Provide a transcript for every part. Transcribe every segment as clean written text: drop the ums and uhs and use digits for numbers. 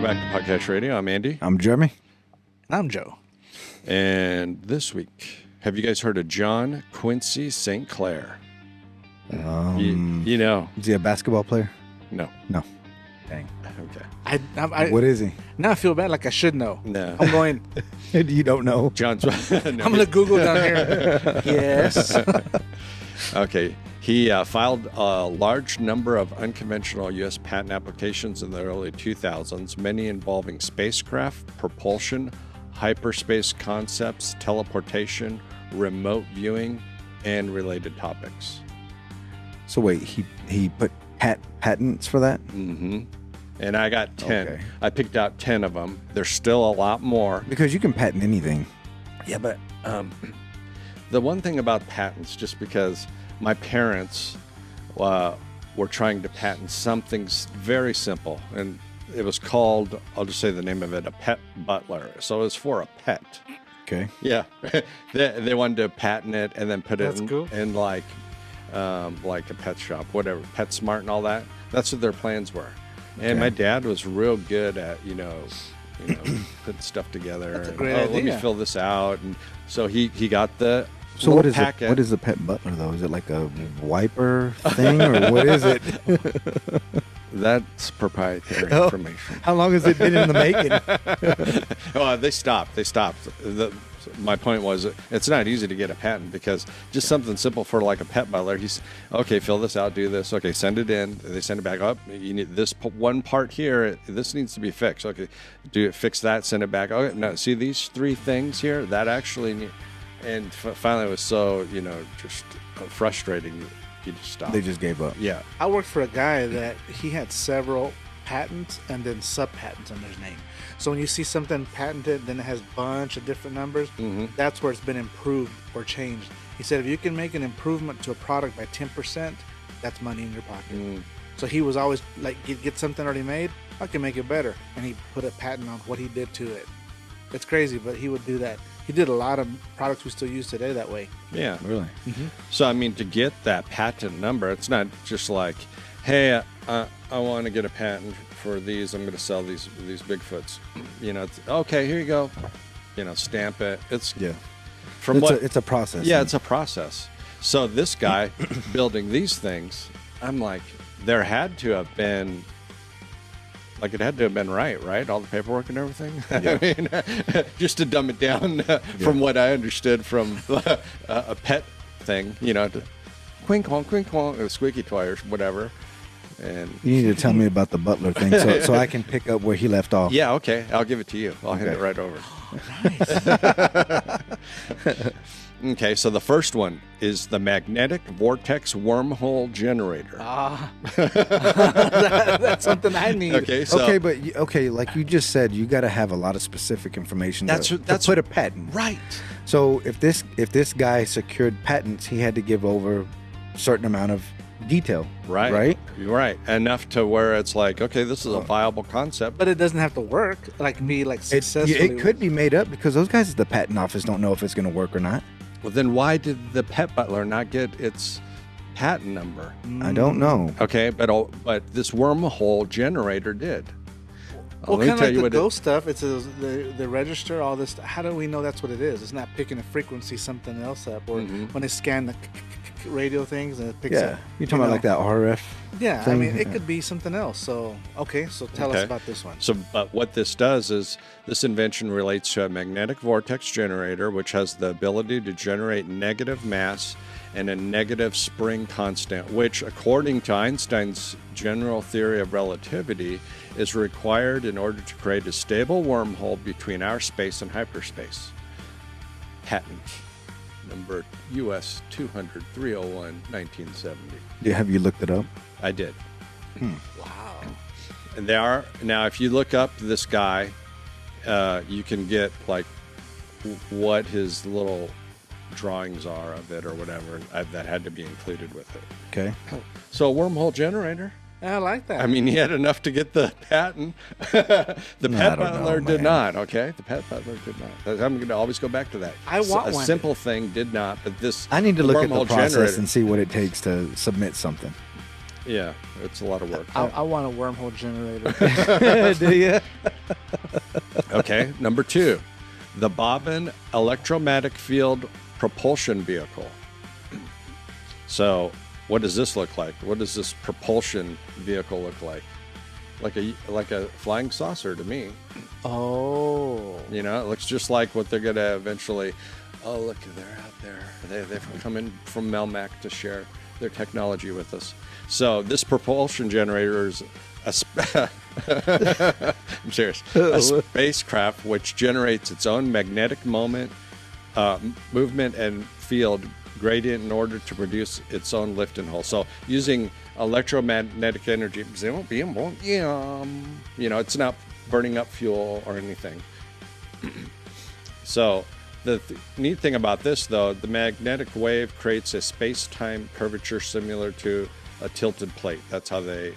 back to Podcast Radio. I'm Andy. I'm Jeremy. And I'm Joe. And this week, have you guys heard of John Quincy St. Clair? You know. Is he a basketball player? No. No. Dang. Okay. What is he? Now I feel bad like I should know. No. I'm going, You don't know. John's. I'm going to Google down here. Yes. Okay. He filed a large number of unconventional U.S. patent applications in the early 2000s, many involving spacecraft, propulsion, hyperspace concepts, teleportation, remote viewing, and related topics. So wait, he put patents for that? Mm-hmm. And I got 10. Okay. I picked out 10 of them. There's still a lot more. Because you can patent anything. Yeah, but the one thing about patents, just because my parents were trying to patent something very simple, and it was called, I'll just say the name of it, a pet butler. So it was for a pet. Okay. Yeah. they wanted to patent it and then put That's it cool. in like a pet shop, whatever, PetSmart and all that. That's what their plans were. And Okay. my dad was real good at, putting stuff together. That's a and, great Let me idea. fill this out. And so he got the So little what is packet. what is the pet butler though? Is it like a wiper thing or what is it? That's proprietary Oh. information. How long has it been in the making? Oh, they stopped. My point was, it's not easy to get a patent because just something simple for like a pet butler. He's okay. Fill this out. Do this. Okay, send it in. They send it back up. You need this one part here. This needs to be fixed. Okay, fix that. Send it back. Okay, no. See these 3 things here. That actually, and finally it was so just frustrating. You just stopped. They just gave up. Yeah. I worked for a guy that he had several patents and then sub-patents under his name. So when you see something patented, then it has a bunch of different numbers, that's where it's been improved or changed. He said, if you can make an improvement to a product by 10%, that's money in your pocket. So he was always like, get something already made, I can make it better. And he put a patent on what he did to it. It's crazy, but he would do that. He did a lot of products we still use today that way. Yeah. Really? So, I mean, to get that patent number, it's not just like, hey, I want to get a patent for these. I'm going to sell these Bigfoots. It's, okay, here you go. Stamp it. It's It's a process. Yeah, it's a process. So this guy building these things, I'm like, there had to have been, like it had to have been right? All the paperwork and everything. Yeah. I mean, just to dumb it down from what I understood from a pet thing, to quink quonk, squeaky toy or whatever. And You need to tell me about the butler thing so I can pick up where he left off. yeah, okay, I'll give it to you. I'll hand it right over. Nice. Okay, so the first one is the magnetic vortex wormhole generator. That's something I need. Okay, so Like you just said, you got to have a lot of specific information to put a patent. right. So if this guy secured patents, he had to give over a certain amount of detail. Right. You're right. Enough to where it's like, okay, this is a viable concept. But it doesn't have to work, be successfully. It could be made up because those guys at the patent office don't know if it's going to work or not. Well, then why did the pet butler not get its patent number? I don't know. Okay, but this wormhole generator did. Well, Let me kind of tell like you the what ghost stuff. It's the register, all this. How do we know that's what it is? It's not picking a frequency something else up, or when they scan the radio things and it picks up. You're talking about like that RF. Yeah, thing? I mean, it could be something else. So tell us about this one. So, but what this does is this invention relates to a magnetic vortex generator, which has the ability to generate negative mass and a negative spring constant, which, according to Einstein's general theory of relativity, is required in order to create a stable wormhole between our space and hyperspace. Patent number US 200-301, 1970. Have you looked it up? I did. Wow. And now, if you look up this guy, you can get like what his little drawings are of it or whatever. That had to be included with it. Okay. So a wormhole generanger. I like that. I mean, he had enough to get the patent. The pet butler did not. Okay, the pet butler did not. I'm going to always go back to that. I want a one. simple thing did not, but this. I need to look at the wormhole process generator- and see what it takes to submit something. Yeah, it's a lot of work. I want a wormhole generator. Do you? Okay, number 2, the bobbin electromagnetic field propulsion vehicle. So, what does this look like? What does this propulsion vehicle look like? Like a flying saucer to me. Oh. You know, it looks just like what they're gonna eventually. Oh, look, they're out there. They've come in from Melmac to share their technology with us. So this propulsion generator is I'm serious. A spacecraft which generates its own magnetic moment, movement, and field gradient in order to produce its own lift and hold. So using electromagnetic energy, you know, it's not burning up fuel or anything. So the neat thing about this, though, the magnetic wave creates a space-time curvature similar to a tilted plate. That's how they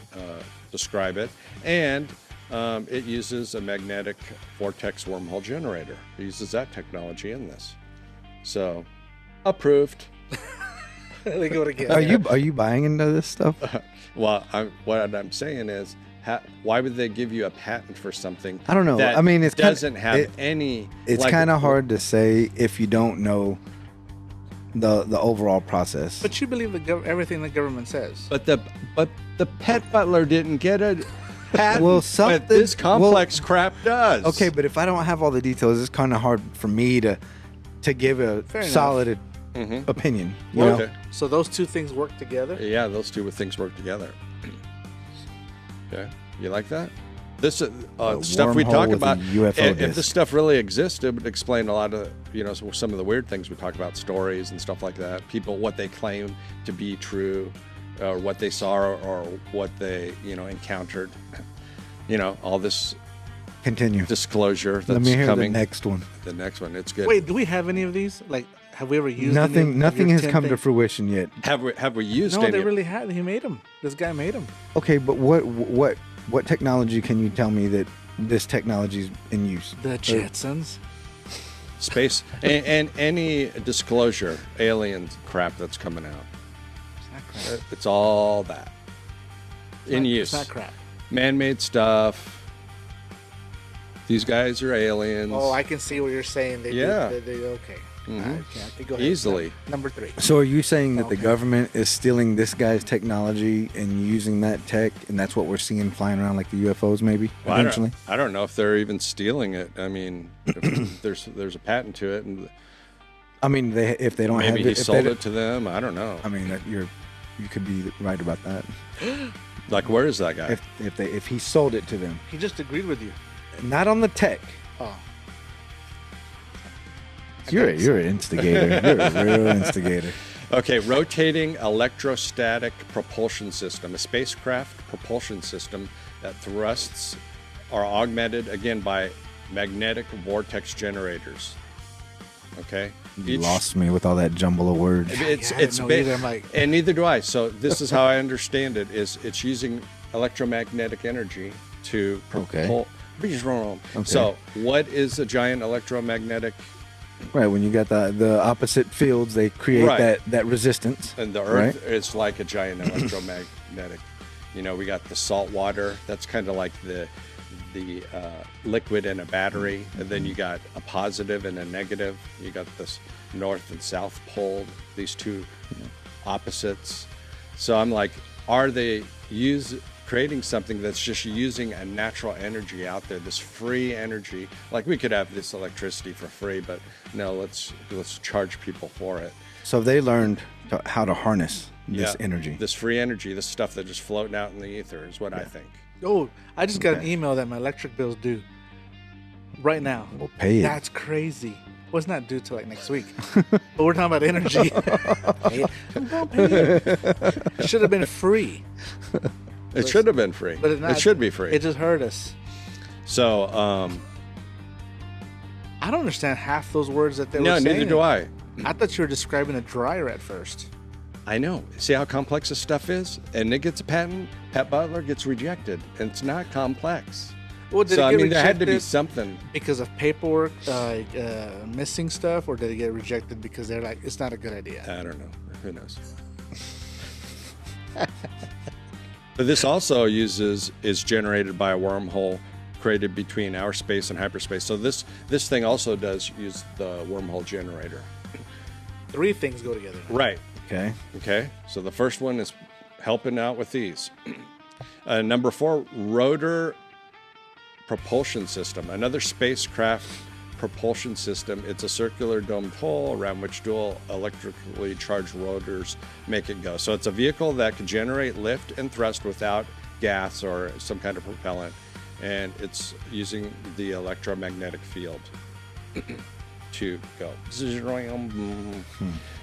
describe it. And it uses a magnetic vortex wormhole generator. It uses that technology in this. So, approved. They go together. Are you buying into this stuff? Well, what I'm saying is, why would they give you a patent for something? I don't know. That I mean, it doesn't have any. It's like, kind of hard to say if you don't know the overall process. But you believe everything the government says. But the pet butler didn't get a patent. Well, but this complex crap does. Okay, but if I don't have all the details, it's kind of hard for me to give a solid opinion. You know? Okay. So those two things work together? Yeah, those two things work together. Okay, you like that? This stuff we wormhole talk with about. a UFO If disc. this stuff really exists, it would explain a lot of some of the weird things we talk about, stories and stuff like that. People, what they claim to be true, or what they saw, or what they encountered. All this Continue. disclosure that's Let me hear coming. the next one. The next one, it's good. Wait, do we have any of these? Like, have we ever used Nothing has come to fruition? fruition yet. Have we used No, any? they really had. He made them. This guy made them. Okay, but what technology can you tell me that this technology is in use? The Jetsons. Space and any disclosure, alien crap that's coming out. It's not crap. It's all that in use. It's not crap. Man-made stuff. These guys are aliens. Oh, I can see what you're saying. They Yeah. okay. Mhm. Okay, go ahead. Easily. Number 3. So are you saying that the Okay. government is stealing this guy's technology and using that tech, and that's what we're seeing flying around like the UFOs maybe Well, eventually? I don't know if they're even stealing it. I mean, if there's a patent to it, and I mean, if they don't maybe have he it, if they sold don't- it to them. I don't know. I mean, you could be right about that. Like, where is that guy? If he sold it to them, He just agreed with you. not on the tech. Oh. You're an instigator. You're a real instigator. Okay, rotating electrostatic propulsion system, a spacecraft propulsion system that thrusts are augmented again by magnetic vortex generators. Okay, You lost me with all that jumble of words. It's Yeah, I didn't know either. I'm like- and neither do I. So this is how I understand it: is it's using electromagnetic energy to propel. Okay. So what is a giant electromagnetic? Right, when you got the opposite fields, they create Right. that resistance. And the Earth is like a giant electromagnetic. We got the salt water. That's kind of like the liquid in a battery, and then you got a positive and a negative. You got this north and south pole, these two opposites. So I'm like, are they creating something that's just using a natural energy out there, this free energy? Like, we could have this electricity for free, but no, let's charge people for it. So they learned how to harness this energy. This free energy, this stuff that's just floating out in the ether is what I think. Oh, I just got an email that my electric bill's due right now. We'll pay it. That's crazy. Well, it's not due till like next week. But we're talking about energy. Pay it. I'm gonna pay it. It should have been free. It should have been free. But it's not, it should be free. It just hurt us. So, I don't understand half those words that they were no, saying. neither do I. I thought you were describing a dryer at first. I know. See how complex this stuff is? And it gets a patent, Pat Butler gets rejected. And it's not complex. Well, did So, it get there had to be rejected something. because of paperwork, missing stuff, or did it get rejected because they're like, it's not a good idea? I don't know. Who knows? But this also is generated by a wormhole created between our space and hyperspace. So this thing also does use the wormhole generator. 3 things go together. Right. Okay. So the first one is helping out with these. Number 4, rotor propulsion system. Another spacecraft propulsion system. It's a circular domed hole around which dual electrically charged rotors make it go. So it's a vehicle that can generate lift and thrust without gas or some kind of propellant. And it's using the electromagnetic field to go.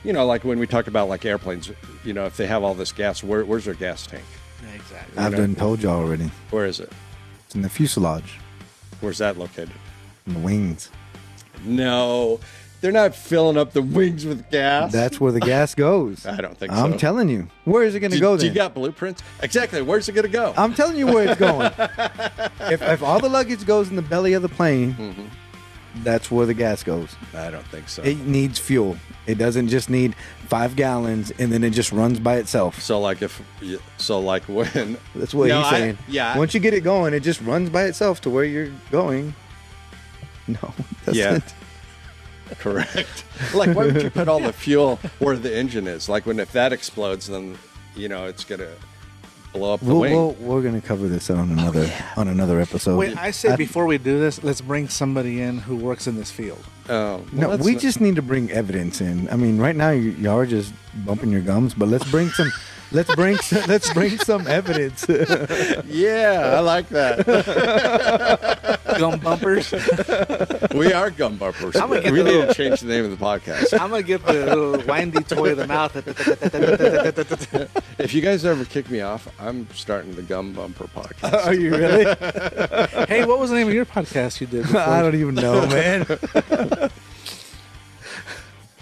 You know, like when we talk about like airplanes, you know, if they have all this gas, where's their gas tank? Yeah, exactly. I've done told you already. Where is it? It's in the fuselage, Where's that located? in the wings. No, they're not filling up the wings with gas. That's where the gas goes. I don't think so. I'm telling you. Where is it going to go Do then? you got blueprints? Exactly. Where's it going to go? I'm telling you where it's going. if all the luggage goes in the belly of the plane, that's where the gas goes. I don't think so. It needs fuel. It doesn't just need 5 gallons and then it just runs by itself. So like when That's what he's saying. yeah. Once you get it going, it just runs by itself to where you're going. No, it doesn't. Yeah. Correct. Like, why would you put all the fuel where the engine is? Like, if that explodes, then you know it's gonna blow up the wing. We're going to cover this on another episode. Wait, I say before we do this, let's bring somebody in who works in this field. Well, No, we just need to bring evidence in. I mean, right now you are just bumping your gums, but let's bring some. Let's bring some evidence. Yeah, I like that. Gum bumpers. We are gum bumpers. I'm gonna get We the need little- to change the name of the podcast. I'm gonna get the little windy toy of the mouth. If you guys ever kick me off, I'm starting the gum bumper podcast. Are you really? Hey, what was the name of your podcast you did? Before? I don't even know, man.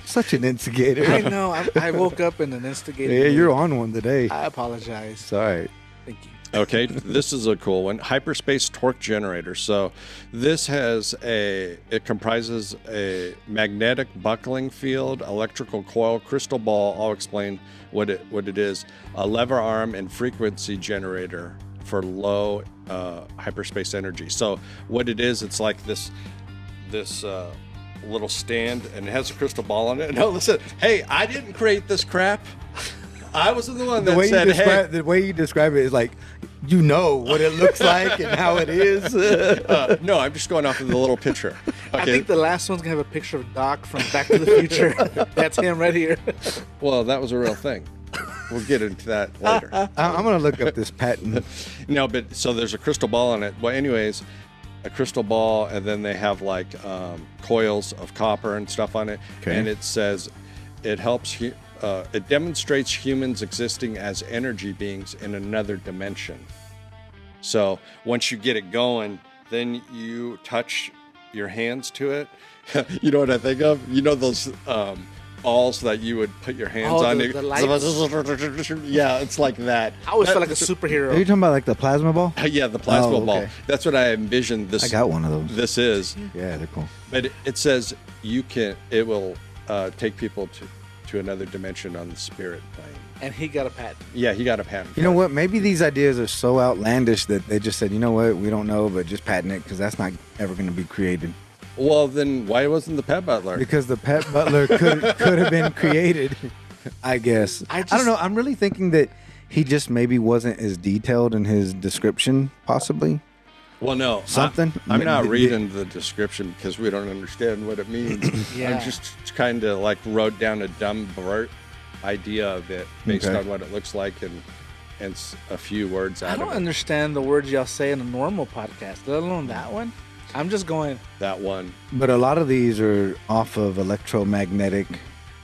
Such an instigator. I know. I woke up in an instigator. Yeah, you're mood. on one today. I apologize. It's all right. Thank you. Okay, this is a cool one. Hyperspace torque generator. So this it comprises a magnetic buckling field, electrical coil, crystal ball. I'll explain what it is. A lever arm and frequency generator for low hyperspace energy. So what it is, it's like this little stand, and it has a crystal ball on it. No, listen, hey, I didn't create this crap. I wasn't the one that said, hey. The way you describe it is like, you know what it looks like and how it is. No, I'm just going off of the little picture. Okay. I think the last one's gonna have a picture of Doc from Back to the Future. That's him right here. Well, that was a real thing. We'll get into that later. I'm going to look up this patent. No, but so there's a crystal ball on it. Well, anyways, a crystal ball, and then they have like coils of copper and stuff on it. Okay. And it says it helps. It demonstrates humans existing as energy beings in another dimension. So once you get it going, then you touch your hands to it. You know what I think of? You know those balls that you would put your hands on? The lights. Yeah, it's like that. I always felt like a Are you superhero. talking about like the plasma ball? Yeah, the plasma Oh, ball. okay. That's what I envisioned this. I got one of those. This is. Yeah, they're cool. But it says it will take people to another dimension on the spirit plane. And he got a patent. Yeah, he got a patent. You know what? Maybe these ideas are so outlandish that they just said, you know what? We don't know, but just patent it because that's not ever going to be created. Well, then why wasn't the Pet Butler? Because the pet butler could have been created, I guess. I don't know. I'm really thinking that he just maybe wasn't as detailed in his description, possibly. Well, no. Something? I'm not reading the description because we don't understand what it means. Yeah. I'm just kind of like wrote down a dumb blurt idea of it based Okay. on what it looks like and a few words I out don't of it. understand the words y'all say in a normal podcast, let alone that one. I'm just going, That one. But a lot of these are off of electromagnetic.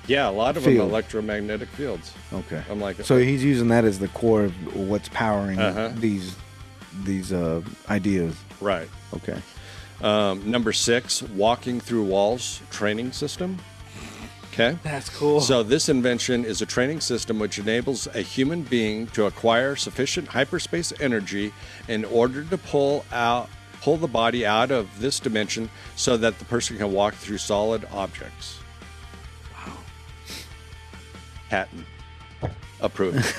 Yeah, a lot of Field. them electromagnetic fields. Okay. I'm like, So he's using that as the core of what's powering Uh-huh. these ideas. right. Okay. Number 6, walking through walls training system. Okay. that's cool. So this invention is a training system which enables a human being to acquire sufficient hyperspace energy in order to pull the body out of this dimension so that the person can walk through solid objects. Wow. Patent approved.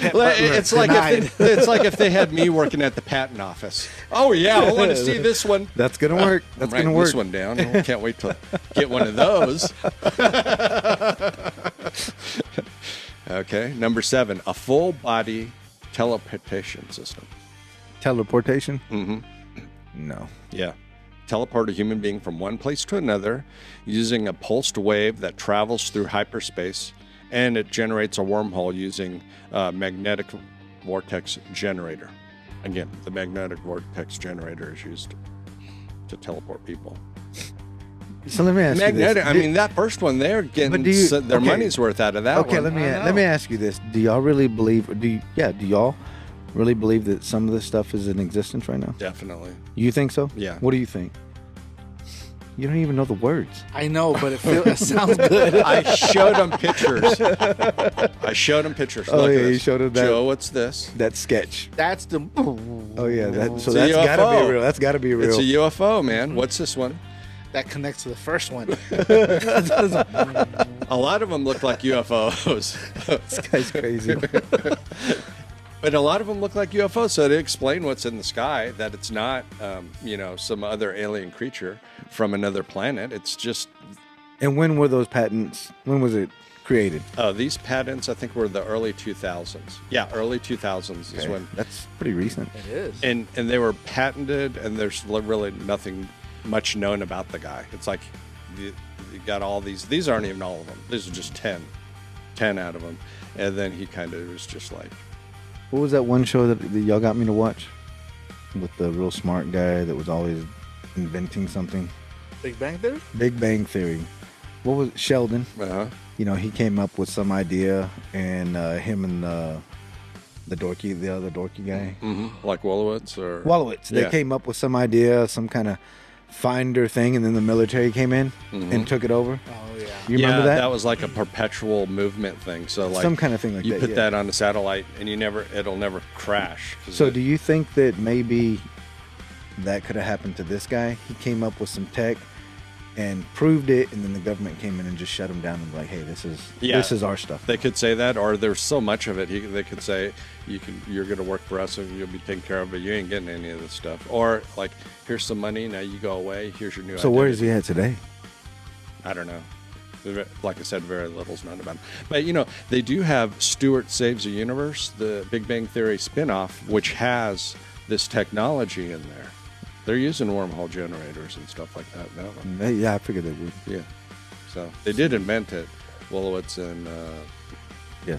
It's like if they had me working at the patent office. Oh yeah, I want to see this one. That's gonna work. That's gonna work. This one down. I can't wait to get one of those. Okay, number 7, a full body teleportation system. Teleportation? Mm-hmm. No. Yeah. Teleport a human being from one place to another using a pulsed wave that travels through hyperspace, and it generates a wormhole using a magnetic vortex generator. Again, the magnetic vortex generator is used to teleport people. So let me ask you this. I mean, that first one, they're getting their money's worth out of that one. Okay, let me ask you this. Do y'all really believe, do y'all really believe that some of this stuff is in existence right now? Definitely. You think so? Yeah. What do you think? You don't even know the words. I know, but it sounds good. I showed them pictures. Oh, Look yeah, at you this. showed them that. Joe, what's this? That sketch. That's the. Oh, yeah. That's a gotta UFO. be real. That's got to be real. It's a UFO, man. What's this one? That connects to the first one. A lot of them look like UFOs. This guy's crazy. But a lot of them look like UFOs, so to explain what's in the sky, that it's not, some other alien creature from another planet. It's just... And when were those patents? When was it created? These patents, I think, were the early 2000s. Yeah, early 2000s is when... That's pretty recent. It is. And they were patented, and there's really nothing much known about the guy. It's like you got all these. These aren't even all of them. These are just 10 out of them. And then he kind of was just like... What was that one show that y'all got me to watch? With the real smart guy that was always inventing something. Big Bang Theory? Big Bang Theory. What was it? Sheldon? Uh-huh. You know, he came up with some idea, and him and the other dorky guy. Mm-hmm. Like Wolowitz or... Wolowitz. They came up with some idea, some kind of finder thing, and then the military came in and took it over. Oh, yeah. You remember that? That was like a perpetual movement thing. So like some kind of thing like you that. You put that on a satellite, and it'll never crash. So do you think that maybe that could have happened to this guy? He came up with some tech and proved it, and then the government came in and just shut him down and be like, hey, this is our stuff. They could say that, or there's so much of it. They could say you're going to work for us and you'll be taken care of, but you ain't getting any of this stuff. Or like, here's some money, now you go away. Here's your new. So where is he at today? I don't know. Like I said, very little's known about him. But they do have Stewart Saves the Universe, the Big Bang Theory spinoff, which has this technology in there. They're using wormhole generators and stuff like that now. Yeah, I figured they would. Yeah. So they did invent it. Wolowitz and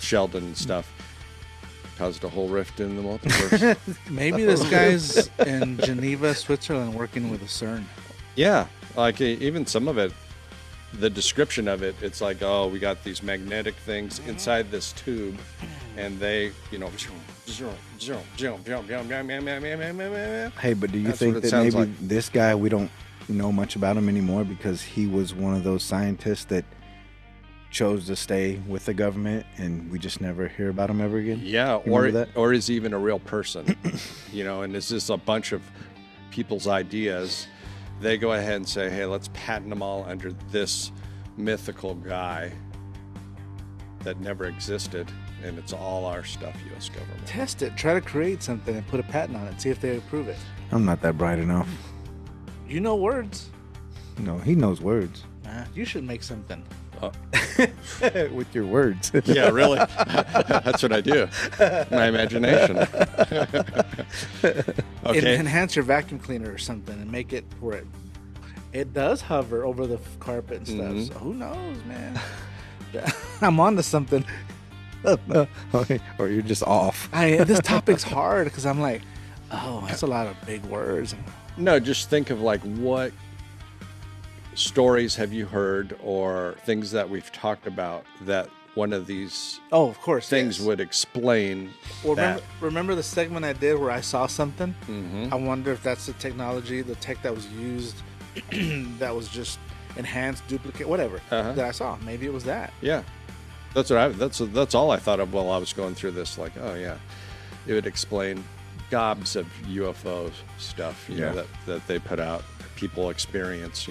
Sheldon and stuff caused a whole rift in the multiverse. Maybe this guy's in Geneva, Switzerland, working with a CERN. Yeah, like even some of it, the description of it, it's like, oh, we got these magnetic things inside this tube, and they, Hey, but do you That's think what it that sounds maybe like. this guy, we don't know much about him anymore because he was one of those scientists that chose to stay with the government, and we just never hear about him ever again? Yeah, You remember that? or is he even a real person? And it's just a bunch of people's ideas. They go ahead and say, hey, let's patent them all under this mythical guy that never existed, and it's all our stuff, U.S. government. Test it. Try to create something and put a patent on it. See if they approve it. I'm not that bright enough. You know words. No, he knows words. You should make something. With your words. Yeah, really. That's what I do. My imagination. Okay. Enhance your vacuum cleaner or something and make it where it does hover over the carpet and stuff. Mm-hmm. So who knows, man? I'm on to something. Or you're just off. This topic's hard because I'm like, oh, that's a lot of big words. No, just think of like what stories have you heard or things that we've talked about that one of these of course things yes. would explain. Well, remember the segment I did where I saw something? Mm-hmm. I wonder if that's the technology, the tech that was used, that was just enhanced, duplicate, whatever that I saw. Maybe it was that. Yeah, that's what that's all I thought of while I was going through this. Like, oh yeah, it would explain gobs of UFO stuff. You know that they put out. People experience,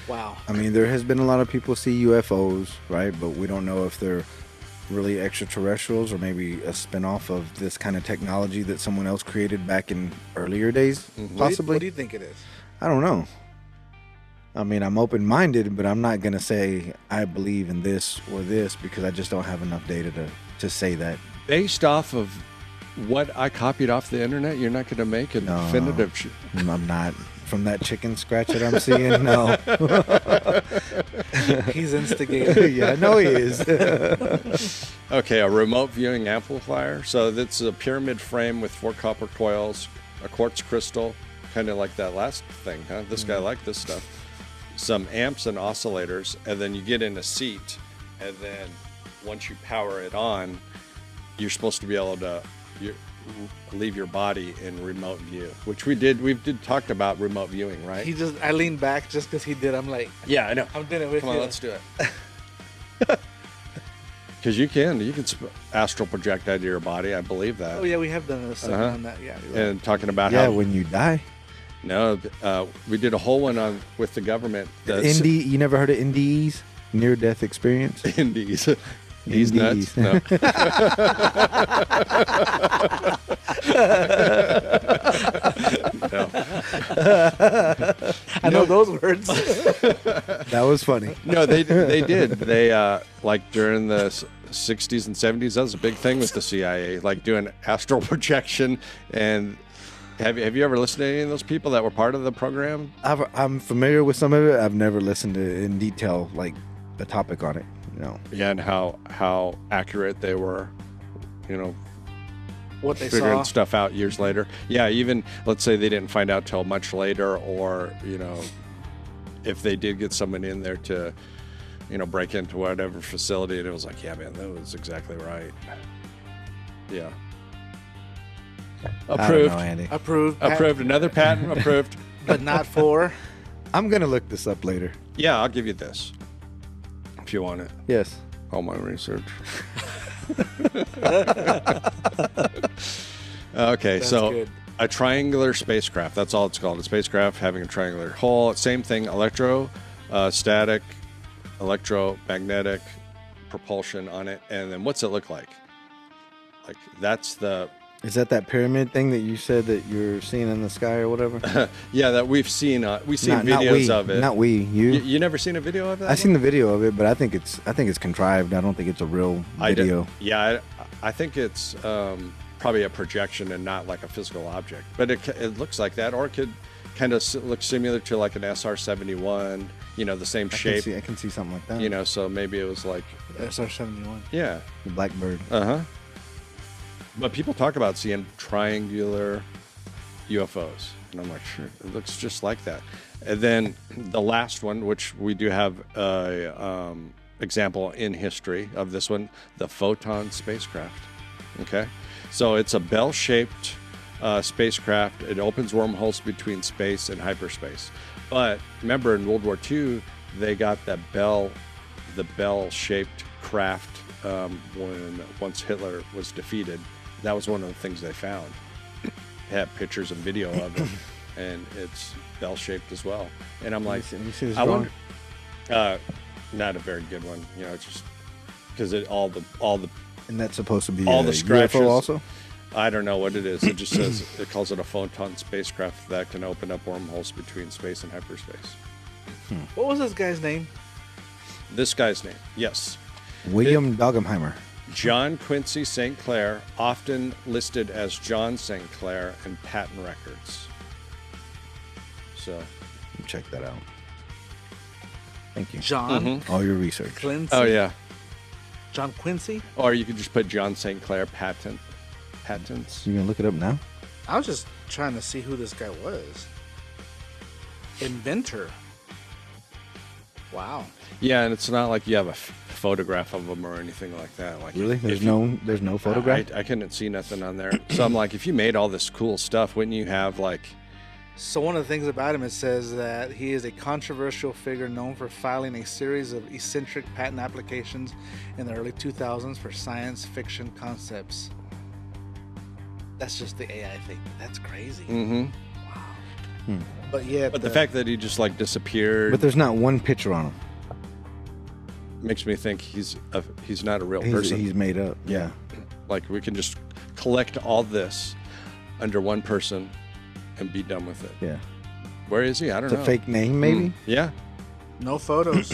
Wow. I mean, there has been a lot of people see UFOs, right? But we don't know if they're really extraterrestrials, or maybe a spinoff of this kind of technology that someone else created back in earlier days, possibly. What do you think it is? I don't know. I mean, I'm open-minded, but I'm not going to say I believe in this or this because I just don't have enough data to say that. Based off of what I copied off the internet, you're not going to make a definitive... I'm not. From that chicken scratch that I'm seeing, no. He's instigating. Yeah, I know he is. Okay, a remote viewing amplifier. So that's a pyramid frame with 4 copper coils, a quartz crystal, kind of like that last thing, huh? This guy liked this stuff. Some amps and oscillators, and then you get in a seat, and then once you power it on, you're supposed to be able to leave your body in remote view, which we did. We did talk about remote viewing, right? I leaned back just because he did. I'm like, yeah, I know. I'm doing it with you. Come on, let's do it. Because you can astral project out of your body. I believe that. Oh yeah, we have done a segment on that. Yeah. Right. And talking about how when you die. No, we did a whole one with the government. You never heard of NDEs? Near death experience. NDEs. He's nuts. No. No. I know those words. That was funny. No, they did. They like during the 60s and 70s, that was a big thing with the CIA, like doing astral projection. And have you ever listened to any of those people that were part of the program? I'm familiar with some of it. I've never listened to it in detail, like a topic on it. No. Yeah, and how accurate they were, what they figuring saw. stuff out years later. Yeah, even let's say they didn't find out till much later, or if they did get someone in there to break into whatever facility, and it was like, yeah, man, that was exactly right. Yeah. Approved. I don't know, Andy. Approved. Another patent approved. But not for. I'm gonna look this up later. Yeah, I'll give you this if you want it. Yes. All my research. Okay, That's so good. a triangular spacecraft. That's all it's called. A spacecraft having a triangular hull. Same thing. Electrostatic, electromagnetic propulsion on it. And then what's it look like? Like that's the. Is that pyramid thing that you said that you're seeing in the sky or whatever? Yeah, that we've seen. We've seen videos of it. Not we. You never seen a video of that? I've seen the video of it, but I think it's contrived. I don't think it's a real video. I think it's probably a projection and not like a physical object. But it looks like that, or it could kind of look similar to like an SR-71. The same shape. I can see something like that. So maybe it was like SR-71. Yeah, the Blackbird. But people talk about seeing triangular UFOs, and I'm like, sure, it looks just like that. And then the last one, which we do have a example in history of this one, the Photon spacecraft. Okay, so it's a bell-shaped spacecraft. It opens wormholes between space and hyperspace. But remember, in World War II, they got the bell-shaped craft once Hitler was defeated. That was one of the things they found. They had pictures and video of it, and it's bell-shaped as well. And I'm like, I wonder. Not a very good one, it's just because all the. And that's supposed to be all the scratches. UFO also. I don't know what it is. It just says it calls it a photon spacecraft that can open up wormholes between space and hyperspace. What was this guy's name? This guy's name, yes. William Dogenheimer. John Quincy St. Clair, often listed as John St. Clair in patent records. So, check that out. Thank you. John. All your research. Quincy. Oh yeah. John Quincy. Or you could just put John St. Clair patents. You gonna look it up now? I was just trying to see who this guy was. Inventor. Wow. Yeah, and it's not like you have a photograph of them or anything like that. Like really, there's no photograph. I couldn't see nothing on there. So I'm like, if you made all this cool stuff, wouldn't you have like? So one of the things about him, it says that he is a controversial figure known for filing a series of eccentric patent applications in the early 2000s for science fiction concepts. That's just the AI thing. That's crazy. Mm-hmm. Wow. But yeah. But the fact that he just like disappeared. But there's not one picture on him. makes me think he's not a real person. He's made up. Yeah. Like we can just collect all this under one person and be done with it. Yeah. Where is he? I don't know. It's a fake name, maybe? Yeah. No photos.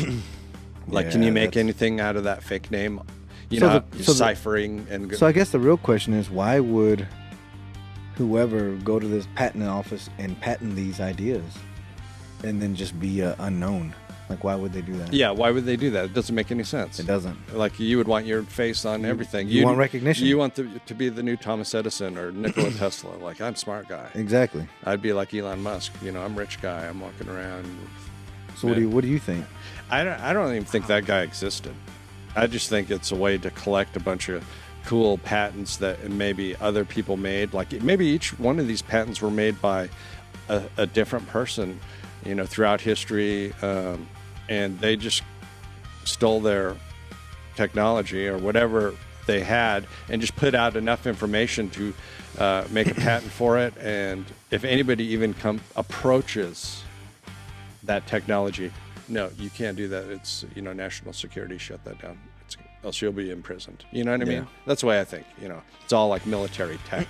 Like, can you make anything out of that fake name? Ciphering and... So I guess the real question is, why would whoever go to this patent office and patent these ideas and then just be unknown? Like, why would they do that? Yeah, why would they do that? It doesn't make any sense. It doesn't. Like, you would want your face on everything. You want recognition. You want to be the new Thomas Edison or Nikola Tesla. Like, I'm a smart guy. Exactly. I'd be like Elon Musk. I'm a rich guy. I'm walking around. So what do you think? I don't even think that guy existed. I just think it's a way to collect a bunch of cool patents that maybe other people made. Like, maybe each one of these patents were made by a different person, throughout history, and they just stole their technology or whatever they had and just put out enough information to make a patent for it. And if anybody even approaches that technology, no, you can't do that. It's, national security shut that down. Else you'll be imprisoned. You know what I mean? That's the way I think. It's all like military tech,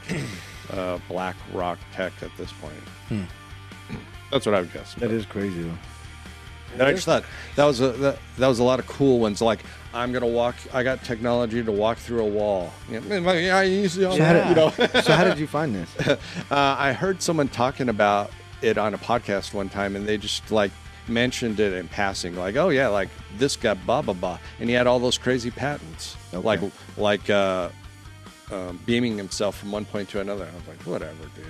black rock tech at this point. That's what I would guess. That is crazy, though. And I just thought that was a lot of cool ones. Like, I'm gonna walk. I got technology to walk through a wall. So how did you find this? I heard someone talking about it on a podcast one time, and they just like mentioned it in passing, like, oh yeah, like this guy blah blah blah, and he had all those crazy patents, like beaming himself from one point to another. I was like, whatever, dude.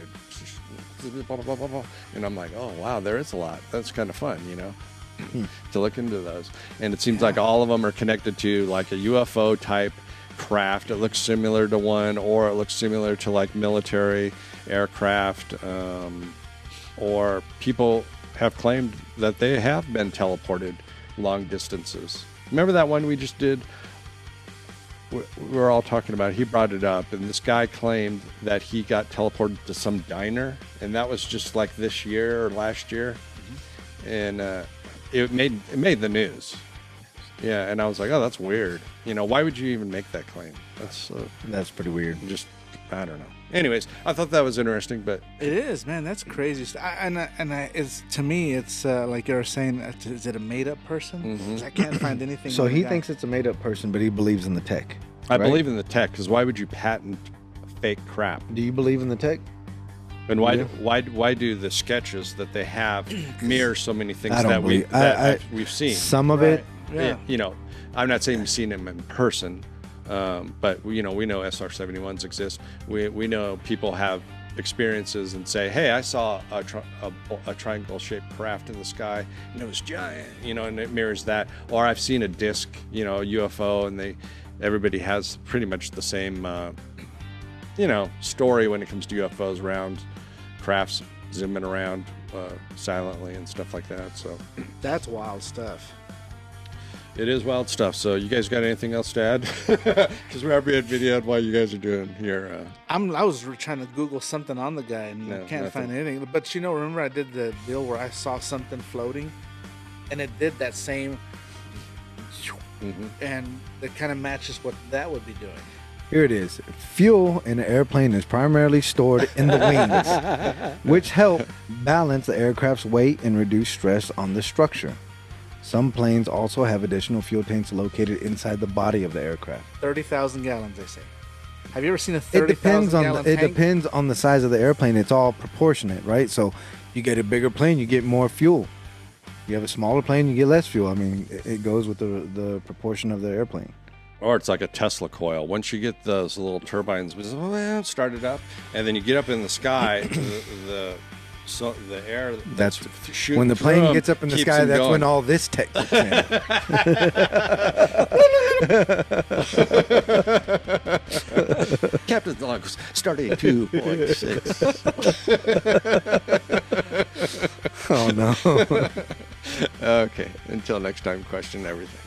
Blah, blah, blah, blah. And I'm like, oh wow, there is a lot. That's kind of fun, to look into those. And it seems like all of them are connected to like a UFO type craft. It looks similar to one, or it looks similar to like military aircraft, or people have claimed that they have been teleported long distances. Remember that one we just did? We were all talking about it. He brought it up, and this guy claimed that he got teleported to some diner, and that was just like this year or last year. And it made the news. Yeah, and I was like, oh, that's weird. Why would you even make that claim? That's pretty weird. Just, I don't know. Anyways, I thought that was interesting, but it is, man. That's crazy. It's to me, it's like you were saying. Is it a made-up person? 'Cause I can't find anything. So he thinks it's a made-up person, but he believes in the tech. I believe in the tech, because why would you patent fake crap? Do you believe in the tech? And why do the sketches that they have mirror so many things that we've seen? Some of it, yeah. I'm not saying we've seen them in person. But we know SR-71s exist. We know people have experiences and say, hey, I saw a triangle-shaped craft in the sky, and it was giant, and it mirrors that. Or I've seen a disc, a UFO, and everybody has pretty much the same, story when it comes to UFOs, round crafts zooming around silently and stuff like that. So that's wild stuff. It is wild stuff. So you guys got anything else to add? Because we're being videoed while you guys are doing here. I was trying to Google something on the guy and can't find anything. But remember I did the deal where I saw something floating, and it did that same, and it kind of matches what that would be doing. Here it is. Fuel in an airplane is primarily stored in the wings, which help balance the aircraft's weight and reduce stress on the structure. Some planes also have additional fuel tanks located inside the body of the aircraft. 30,000 gallons, they say. Have you ever seen a 30,000 gallon tank? It depends on the size of the airplane. It's all proportionate, right? So you get a bigger plane, you get more fuel. You have a smaller plane, you get less fuel. I mean, it goes with the proportion of the airplane. Or it's like a Tesla coil. Once you get those little turbines started up, and then you get up in the sky, the air that's shooting when the plane gets up in the sky, that's going. When all this tech kicks in. Captain's log starting 2.6. Oh no. Okay, until next time, question everything.